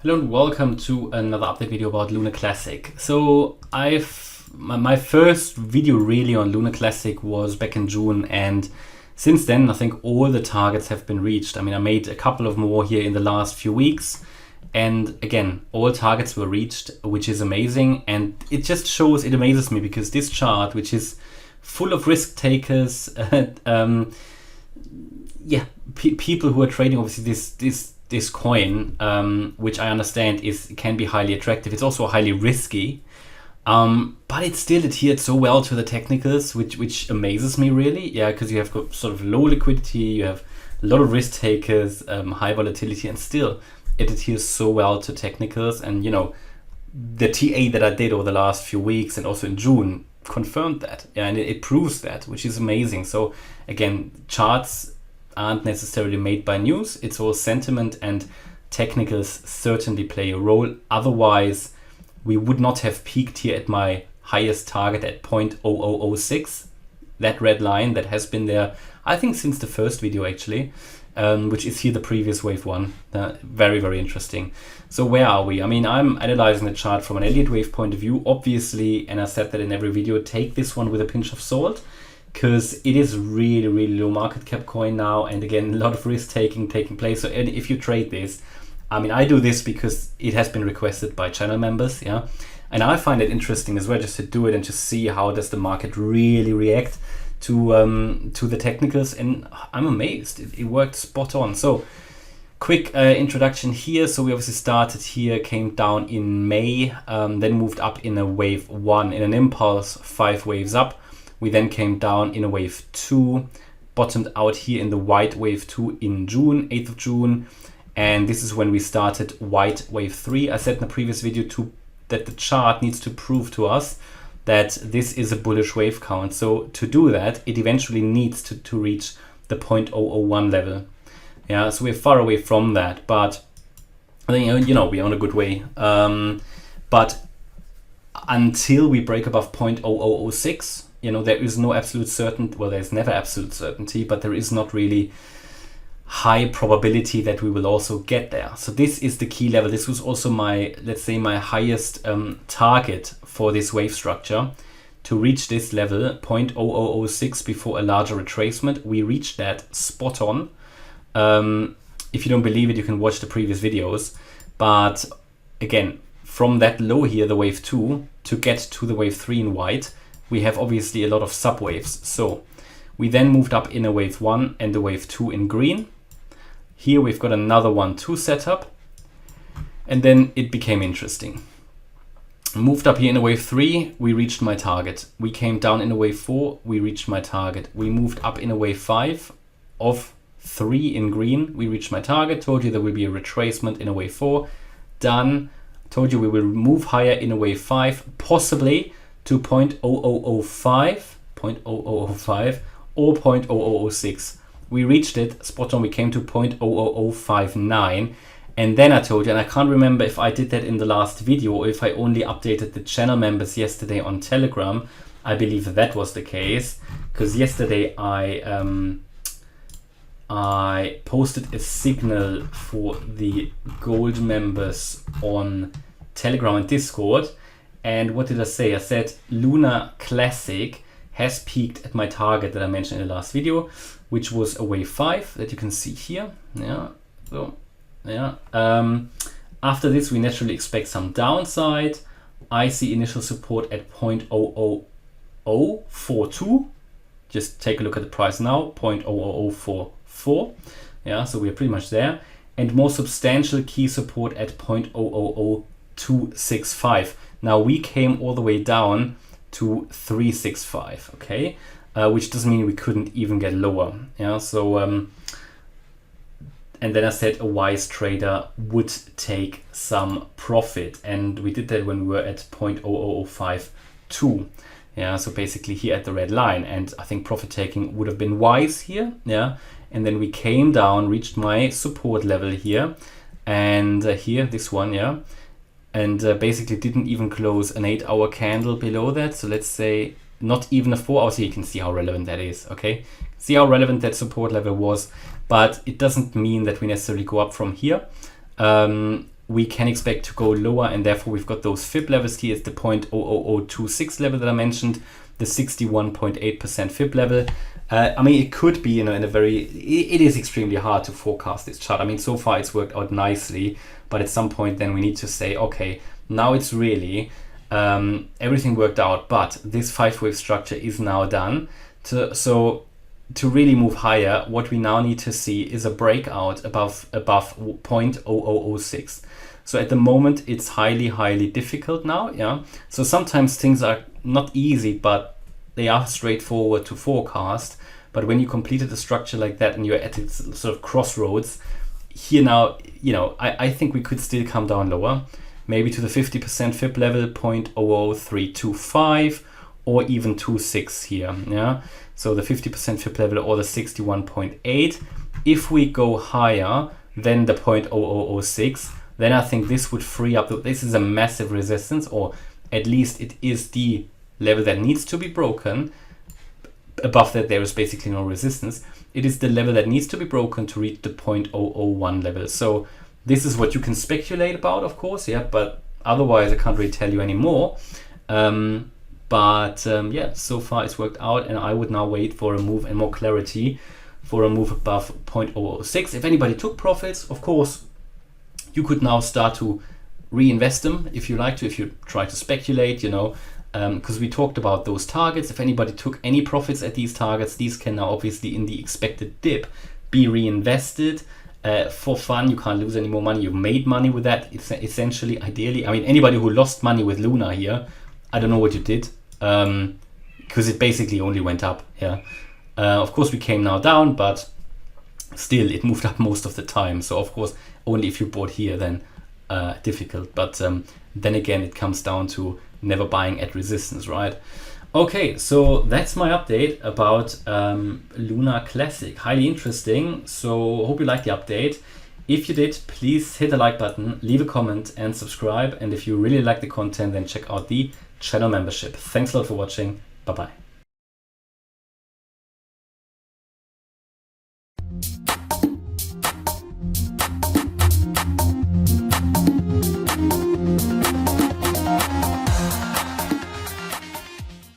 Hello and welcome to another update video about Luna Classic. So my first video really on Luna Classic was back in June, and since then I think all the targets have been reached. I mean, I made a couple of more here in the last few weeks, and again, all targets were reached, which is amazing. And it just shows, it amazes me because this chart, which is full of risk takers, people who are trading obviously this coin, which I understand can be highly attractive. It's also highly risky, but it still adhered so well to the technicals, which amazes me really. Yeah, because you have got sort of low liquidity, you have a lot of risk takers, high volatility, and still it adheres so well to technicals. And you know, the TA that I did over the last few weeks and also in June confirmed that. Yeah, and it proves that, which is amazing. So again, charts aren't necessarily made by news. It's all sentiment, and technicals certainly play a role. Otherwise, we would not have peaked here at my highest target at 0.0006. That red line that has been there, I think, since the first video actually, which is here the previous wave one. Very, very interesting. So where are we? I mean, I'm analyzing the chart from an Elliott Wave point of view, obviously, and I said that in every video, take this one with a pinch of salt, because it is really, really low market cap coin now, and again, a lot of risk taking place. So if you trade this, I mean, I do this because it has been requested by channel members, yeah, and I find it interesting as well, just to do it and just see how does the market really react to the technicals, and I'm amazed. It worked spot on. So quick introduction here. So we obviously started here, came down in May, then moved up in a wave one, in an impulse, 5 waves up. We then came down in a wave 2, bottomed out here in the white wave 2 in June, 8th of June. And this is when we started white wave 3. I said in the previous video that the chart needs to prove to us that this is a bullish wave count. So to do that, it eventually needs to reach the 0.001 level. Yeah, so we're far away from that, but I think, you know, we're on a good way. But until we break above 0.0006, you know, there is no absolute certainty. Well, there's never absolute certainty, but there is not really high probability that we will also get there. So this is the key level. This was also my, let's say, my highest target for this wave structure, to reach this level, 0.0006, before a larger retracement. We reached that spot on. If you don't believe it, you can watch the previous videos. But again, from that low here, the wave 2, to get to the wave 3 in white, we have obviously a lot of subwaves. So we then moved up in a wave 1 and a wave 2 in green. Here we've got another 1-2 setup, and then it became interesting. Moved up here in a wave 3, we reached my target. We came down in a wave 4, we reached my target. We moved up in a wave 5 of 3 in green, we reached my target. Told you there will be a retracement in a wave 4. Done. Told you we will move higher in a wave 5, possibly to 0.0005 or 0.0006. We reached it spot on. We came to 0.00059, and then I told you, and I can't remember if I did that in the last video or if I only updated the channel members yesterday on Telegram. I believe that was the case, because yesterday I posted a signal for the gold members on Telegram and Discord. And what did I say? I said Luna Classic has peaked at my target that I mentioned in the last video, which was a wave 5 that you can see here. Yeah. So yeah. After this, we naturally expect some downside. I see initial support at 0.00042. Just take a look at the price now, 0.00044. Yeah, so we're pretty much there. And more substantial key support at 0.000265. Now we came all the way down to 365, okay, which doesn't mean we couldn't even get lower. Yeah, so and then I said a wise trader would take some profit, and we did that when we were at 0.0052. Yeah, so basically here at the red line, and I think profit taking would have been wise here. Yeah, and then we came down, reached my support level here, and here, this one, yeah, and basically didn't even close an 8-hour candle below that. So let's say not even a 4 hour. So you can see how relevant that is. Okay, see how relevant that support level was, but it doesn't mean that we necessarily go up from here. we can expect to go lower, and therefore we've got those fib levels here. It's the 0.00026 level that I mentioned, the 61.8% fib level. I mean, it could be, in a very, it is extremely hard to forecast this chart. I mean, so far it's worked out nicely, but at some point then we need to say, okay, now it's really everything worked out, but this 5-wave structure is now done. So to really move higher, what we now need to see is a breakout above 0.0006. So at the moment it's highly difficult now. Yeah. So sometimes things are not easy, but they are straightforward to forecast. But when you completed a structure like that and you're at its sort of crossroads, here now, I think we could still come down lower, maybe to the 50% fib level, 0.00325 or even 26 here. Yeah. So the 50% fib level or the 61.8. If we go higher than the 0.0006, then I think this would free up. This is a massive resistance, or at least it is the level that needs to be broken. Above that, there is basically no resistance. It is the level that needs to be broken to reach the 0.001 level. So this is what you can speculate about, of course, yeah, but otherwise I can't really tell you anymore. Yeah, so far it's worked out, and I would now wait for a move and more clarity for a move above 0.006. If anybody took profits, of course, you could now start to reinvest them if you like to, if you try to speculate, because we talked about those targets. If anybody took any profits at these targets, these can now obviously in the expected dip be reinvested for fun. You can't lose any more money. You've made money with that. It's essentially, ideally, I mean, anybody who lost money with Luna here, I don't know what you did, because it basically only went up. Yeah. Of course, we came now down, but still it moved up most of the time. So of course, only if you bought here, then difficult. But then again, it comes down to never buying at resistance, right? Okay, so that's my update about Luna Classic. Highly interesting. So hope you liked the update. If you did, please hit the like button, leave a comment and subscribe. And if you really like the content, then check out the channel membership. Thanks a lot for watching. Bye-bye.